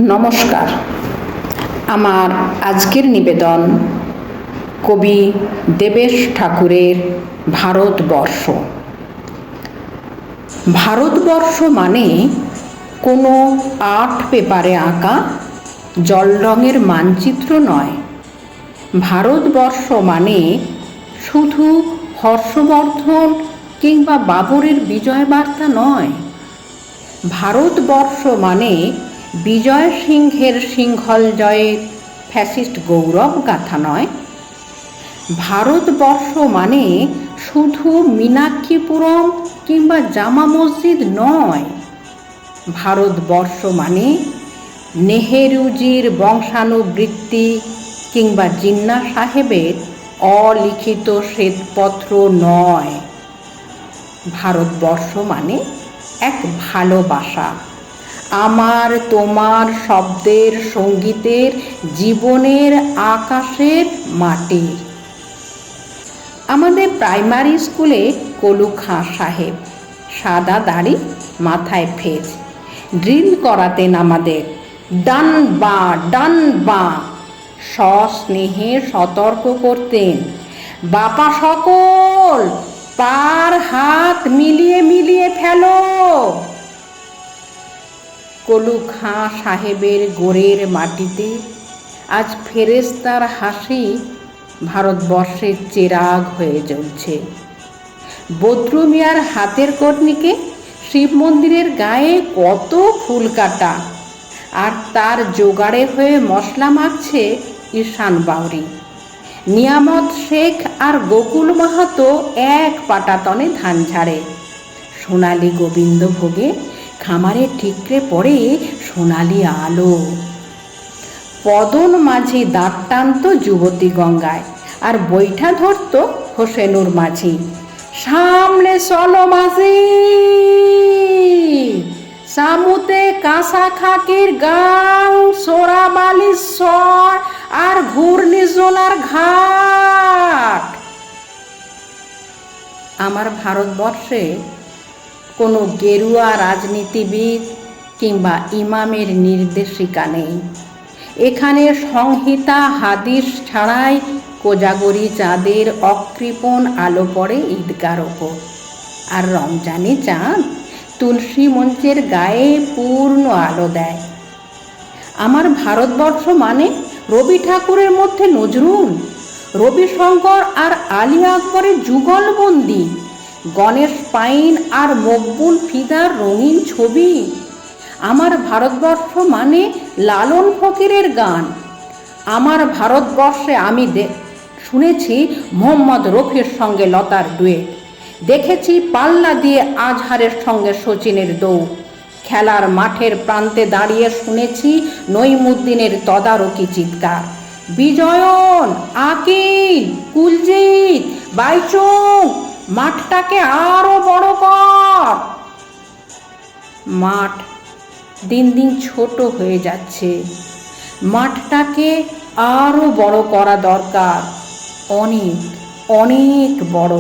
নমস্কার। আমার আজকের নিবেদন কবি দেবেশ ঠাকুরের ভারতবর্ষ। ভারতবর্ষ মানে কোনো আর্ট পেপারে আঁকা জল রঙের মানচিত্র নয়। ভারতবর্ষ মানে শুধু হর্ষবর্ধন কিংবা বাবরের বিজয় বার্তা নয়। ভারতবর্ষ মানে বিজয় সিংহের সিংহল জয়ের ফ্যাসিস্ট গৌরব গাথা নয়। ভারতবর্ষ মানে শুধু মীনাক্ষীপুরম কিংবা জামা মসজিদ নয়। ভারতবর্ষ মানে নেহেরুজির বংশানুবৃত্তি কিংবা জিন্না সাহেবের অলিখিত শ্বেতপত্র নয়। ভারতবর্ষ মানে এক ভালোবাসা, আমার তোমার শব্দের সঙ্গীতের জীবনের আকাশের মাটির। আমাদের প্রাইমারি স্কুলে কলু খাঁ সাহেব সাদা দাড়ি, মাথায় ফেজ, ড্রিল করাতেন আমাদের। ডান বাঁ ডান বাঁ সস্নেহে সতর্ক করতেন, বাপা সকল পার হাত মিলিয়ে মিলিয়ে ফেলো। কলু খাঁ সাহেবের গোড়ের মাটিতে আজ ফেরেশতার হাসি ভারতবর্ষের চেরাগ হয়ে জ্বলছে। বদরু মিয়ার হাতের কর্নিকে শিব মন্দিরের গায়ে কত ফুল কাটা, আর তার জোগাড়ে হয়ে মশলা মাখছে ঈশান বাউরি। নিয়ামত শেখ আর গোকুল মাহাতো এক পাটাতনে ধান ঝাড়ে। সোনালি গোবিন্দ ভোগে খামারে ঠিকরে পড়ে সোনালি আলো। পদন মাঝি দাঁত টানত যুবতী গঙ্গায়, আর বৈঠা ধরত হোসেনুর মাঝি। সামনে চলো মাঝি, সামুতে কাঁসা খাকির গাং, সোরাবালির স্বর আর ঘূর্ণিঝোলার ঘাট। আমার ভারতবর্ষে কোনো গেরুয়া রাজনীতিবিদ কিংবা ইমামের নির্দেশিকা নেই। এখানে সংহিতা হাদিস ছাড়াই কোজাগরি চাঁদের অকৃপণ আলো পড়ে ঈদগার ওপর, আর রমজানি চাঁদ তুলসী মঞ্চের গায়ে পূর্ণ আলো দেয়। আমার ভারতবর্ষ মানে রবি ঠাকুরের মধ্যে নজরুল, রবিশঙ্কর আর আলী আকবরের যুগলবন্দি, গণেশ পাইন আর মকবুল ফিদার রঙিন ছবি। আমার ভারতবর্ষ মানে লালন ফকিরের গান। আমার ভারতবর্ষে আমি শুনেছি মোহাম্মদ রফির সঙ্গে লতার ডুয়েট, দেখেছি পাল্লা দিয়ে আজহারের সঙ্গে সচিনের দৌড়, খেলার মাঠের প্রান্তে দাঁড়িয়ে শুনেছি নইমুদ্দিনের তদারকি চিৎকার। বিজয়ন, আকিল, কুলজিৎ, বাইচুং, মাঠটাকে আরো বড় কর। মাঠ দিন দিন ছোট হয়ে যাচ্ছে, মাঠটাকে আরো বড় করা দরকার, অনেক অনেক বড়।